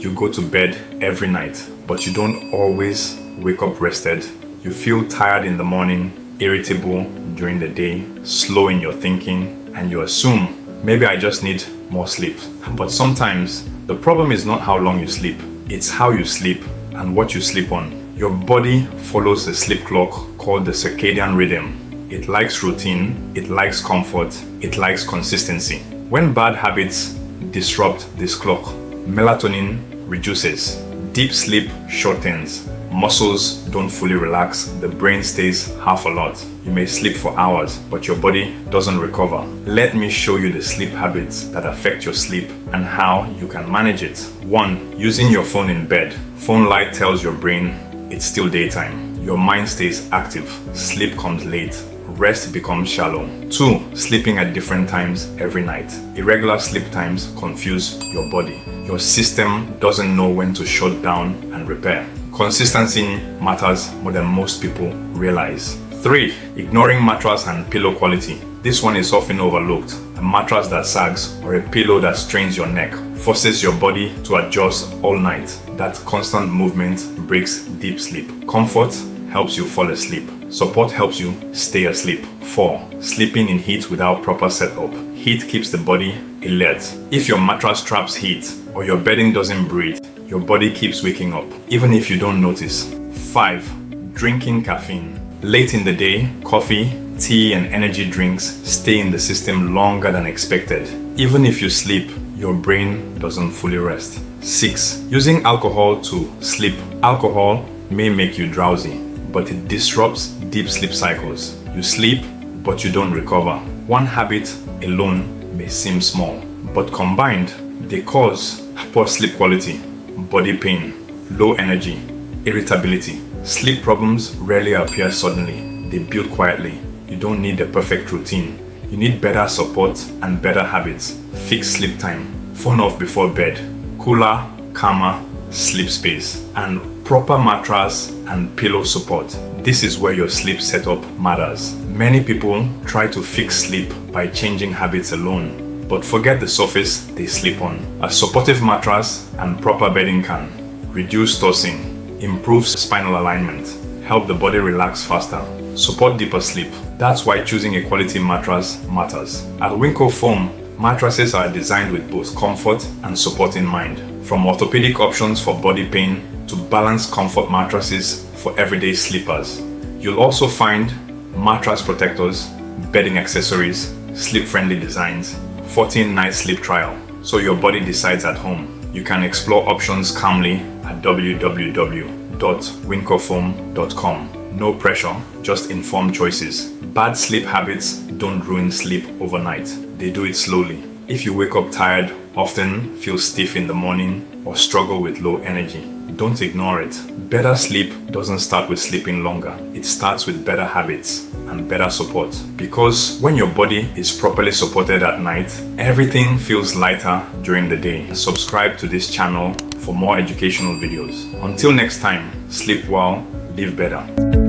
you go to bed every night, but you don't always wake up rested. You feel tired in the morning, irritable during the day, slow in your thinking, and you assume, maybe I just need more sleep. But sometimes the problem is not how long you sleep, it's how you sleep and what you sleep on. Your body follows a sleep clock called the circadian rhythm. It likes routine, it likes comfort, it likes consistency. When bad habits disrupt this clock, melatonin reduces, deep sleep shortens, muscles don't fully relax, the brain stays half alert. You may sleep for hours, but your body doesn't recover. Let me show you the sleep habits that affect your sleep and how you can manage it. 1. Using your phone in bed. Phone light tells your brain it's still daytime. Your mind stays active, sleep comes late, rest becomes shallow. 2. Sleeping at different times every night. Irregular sleep times confuse your body. Your system doesn't know when to shut down and repair. Consistency matters more than most people realize. 3. Ignoring mattress and pillow quality. This one is often overlooked. A mattress that sags or a pillow that strains your neck forces your body to adjust all night. That constant movement breaks deep sleep. Comfort helps you fall asleep. Support helps you stay asleep. 4. Sleeping in heat without proper setup. Heat keeps the body alert. If your mattress traps heat or your bedding doesn't breathe, your body keeps waking up, even if you don't notice. 5. Drinking caffeine. Late in the day, coffee, tea, and energy drinks stay in the system longer than expected. Even if you sleep, your brain doesn't fully rest. 6. Using alcohol to sleep. Alcohol may make you drowsy, but it disrupts deep sleep cycles. You sleep, but you don't recover. One habit alone may seem small, but combined, they cause poor sleep quality, body pain, low energy, irritability. Sleep problems rarely appear suddenly. They build quietly. You don't need a perfect routine. You need better support and better habits. Fixed sleep time, phone off before bed, cooler, calmer sleep space, and proper mattress and pillow support. This is where your sleep setup matters. Many people try to fix sleep by changing habits alone, but forget the surface they sleep on. A supportive mattress and proper bedding can reduce tossing, improve spinal alignment, help the body relax faster, support deeper sleep. That's why choosing a quality mattress matters. At Winco Foam, mattresses are designed with both comfort and support in mind. From orthopedic options for body pain to balanced comfort mattresses for everyday sleepers. You'll also find mattress protectors, bedding accessories, sleep-friendly designs, 14-night sleep trial, so your body decides at home. You can explore options calmly at www.wincofoam.com. No pressure, just informed choices. Bad sleep habits don't ruin sleep overnight. They do it slowly. If you wake up tired, often feel stiff in the morning, or struggle with low energy, don't ignore it. Better sleep doesn't start with sleeping longer. It starts with better habits and better support. Because when your body is properly supported at night, everything feels lighter during the day. Subscribe to this channel for more educational videos. Until next time, sleep well, live better.